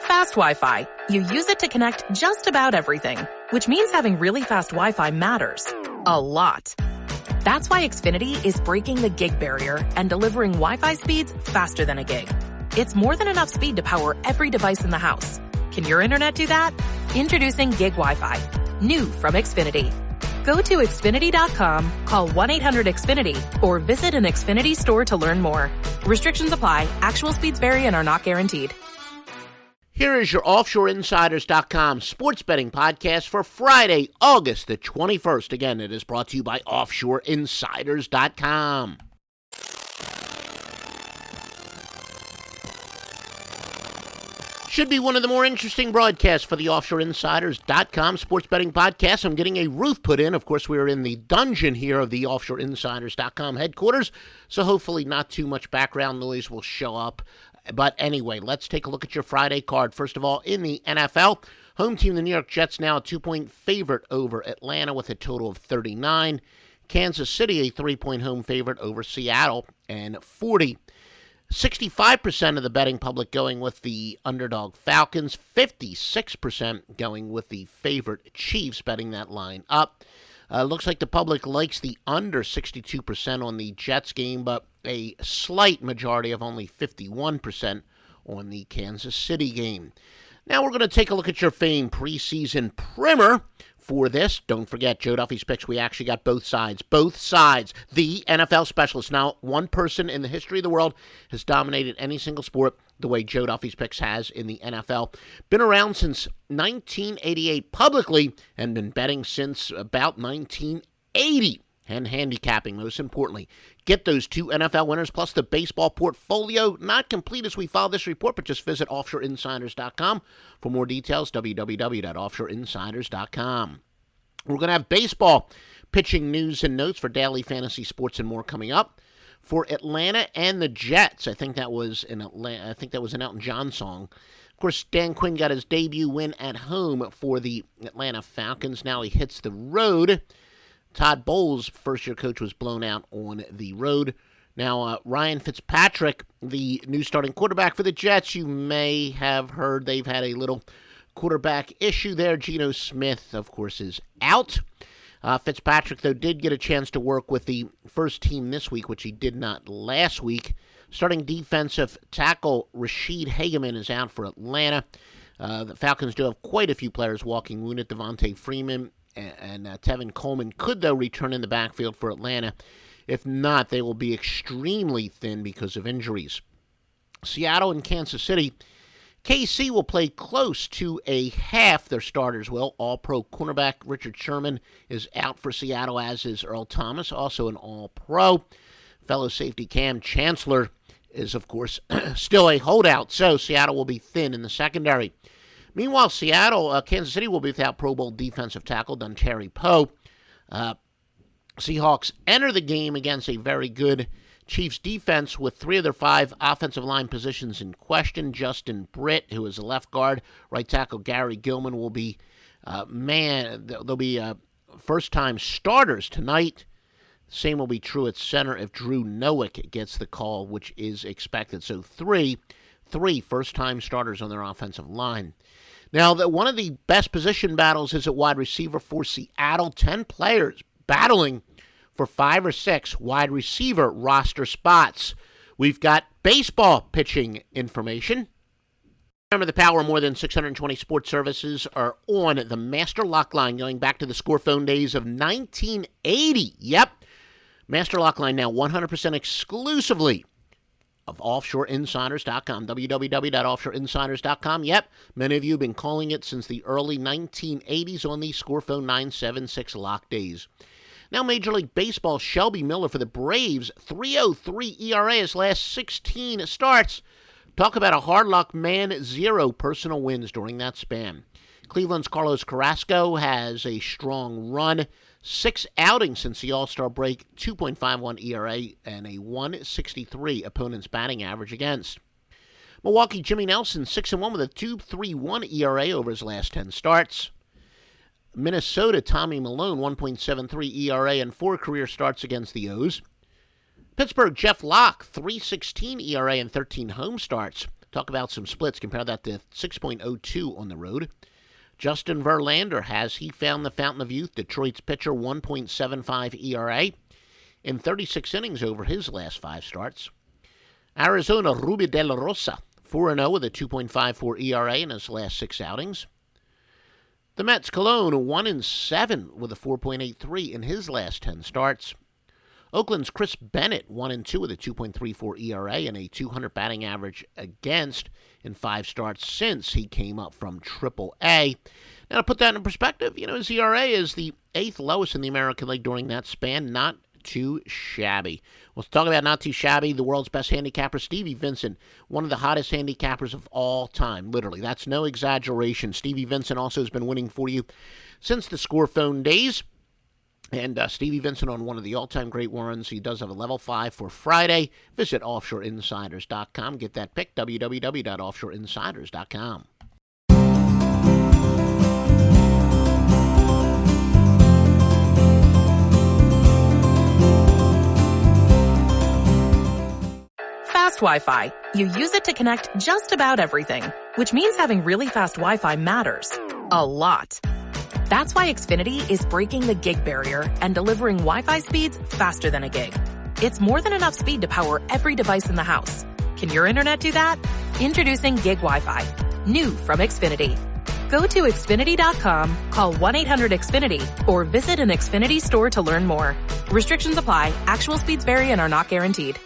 fast Wi-Fi. You use it to connect just about everything, which means having really fast Wi-Fi matters. A lot. That's why Xfinity is breaking the gig barrier and delivering Wi-Fi speeds faster than a gig. It's more than enough speed to power every device in the house. Can your internet do that? Introducing Gig Wi-Fi. New from Xfinity. Go to Xfinity.com, call 1-800-XFINITY, or visit an Xfinity store to learn more. Restrictions apply. Actual speeds vary and are not guaranteed. Here is your OffshoreInsiders.com sports betting podcast for Friday, August the 21st. Again, it is brought to you by OffshoreInsiders.com. Should be one of the more interesting broadcasts for the OffshoreInsiders.com sports betting podcast. I'm getting a roof put in. Of course, we're in the dungeon here of the OffshoreInsiders.com headquarters, so hopefully not too much background noise will show up. But anyway, let's take a look at your Friday card. First of all, in the NFL, home team, the New York Jets, now a 2-point favorite over Atlanta with a total of 39. Kansas City, a 3-point home favorite over Seattle, and 40. 65% of the betting public going with the underdog Falcons, 56% going with the favorite Chiefs, betting that line up. Looks like the public likes the under 62% on the Jets game, but a slight majority of only 51% on the Kansas City game. Now we're going to take a look at your famed preseason primer for this. Don't forget, Joe Duffy's picks, we actually got both sides. Both sides. The NFL specialist. Now, one person in the history of the world has dominated any single sport the way Joe Duffy's picks has in the NFL. Been around since 1988 publicly and been betting since about 1980. And handicapping, most importantly. Get those 2 NFL winners plus the baseball portfolio. Not complete as we file this report, but just visit OffshoreInsiders.com for more details, www.OffshoreInsiders.com. We're going to have baseball pitching news and notes for daily fantasy sports and more coming up. For Atlanta and the Jets, I think that was an Elton John song. Of course, Dan Quinn got his debut win at home for the Atlanta Falcons. Now he hits the road. Todd Bowles, first-year coach, was blown out on the road. Now, Ryan Fitzpatrick, the new starting quarterback for the Jets, you may have heard they've had a little quarterback issue there. Geno Smith, of course, is out. Fitzpatrick, though, did get a chance to work with the first team this week, which he did not last week. Starting defensive tackle Rashid Hageman is out for Atlanta. The Falcons do have quite a few players walking wounded. Devontae Freeman and Tevin Coleman could, though, return in the backfield for Atlanta. If not, they will be extremely thin because of injuries. Seattle and Kansas City. KC will play close to a half. Their starters will. All-Pro cornerback Richard Sherman is out for Seattle, as is Earl Thomas, also an All-Pro. Fellow safety Cam Chancellor is, of course, still a holdout, so Seattle will be thin in the secondary. Meanwhile, Kansas City will be without Pro Bowl defensive tackle Dontari Poe. Seahawks enter the game against a very good Chiefs defense with 3 of their 5 offensive line positions in question. Justin Britt, who is a left guard, right tackle Gary Gilman will be they'll be first-time starters tonight. Same will be true at center if Drew Nowick gets the call, which is expected. So three first-time starters on their offensive line. Now, one of the best position battles is at wide receiver for Seattle. 10 players battling for 5 or 6 wide receiver roster spots. We've got baseball pitching information. Remember, the power of more than 620 sports services are on the Master Lock Line going back to the Score Phone days of 1980. Yep. Master Lock Line now 100% exclusively of OffshoreInsiders.com, www.OffshoreInsiders.com. Yep, many of you have been calling it since the early 1980s on the Score Phone 976 lock days. Now, Major League Baseball, Shelby Miller for the Braves, 3.03 ERA his last 16 starts. Talk about a hard luck man, 0 personal wins during that span. Cleveland's Carlos Carrasco has a strong run. 6 outings since the All-Star break, 2.51 ERA, and a 163 opponent's batting average against. Milwaukee Jimmy Nelson, 6-1 with a 2.31 ERA over his last 10 starts. Minnesota Tommy Malone, 1.73 ERA and 4 career starts against the O's. Pittsburgh Jeff Locke, 3.16 ERA and 13 home starts. Talk about some splits. Compare that to 6.02 on the road. Justin Verlander, has he found the fountain of youth? Detroit's pitcher, 1.75 ERA in 36 innings over his last 5 starts. Arizona, Ruby De La Rosa, 4-0 with a 2.54 ERA in his last 6 outings. The Mets, Cologne, 1-7 with a 4.83 in his last 10 starts. Oakland's Chris Bennett, 1-2 with a 2.34 ERA and a 200 batting average against in 5 starts since he came up from Triple-A. Now, to put that in perspective, his ERA is the 8th lowest in the American League during that span. Not too shabby. Let's talk about not too shabby. The world's best handicapper, Stevie Vincent, one of the hottest handicappers of all time. Literally, that's no exaggeration. Stevie Vincent also has been winning for you since the Score Phone days. And Stevie Vincent on one of the all-time great runs. He does have a level 5 for Friday. Visit offshoreinsiders.com. Get that pick, www.offshoreinsiders.com. Fast Wi-Fi. You use it to connect just about everything, which means having really fast Wi-Fi matters a lot. That's why Xfinity is breaking the gig barrier and delivering Wi-Fi speeds faster than a gig. It's more than enough speed to power every device in the house. Can your internet do that? Introducing Gig Wi-Fi, new from Xfinity. Go to Xfinity.com, call 1-800-XFINITY, or visit an Xfinity store to learn more. Restrictions apply. Actual speeds vary and are not guaranteed.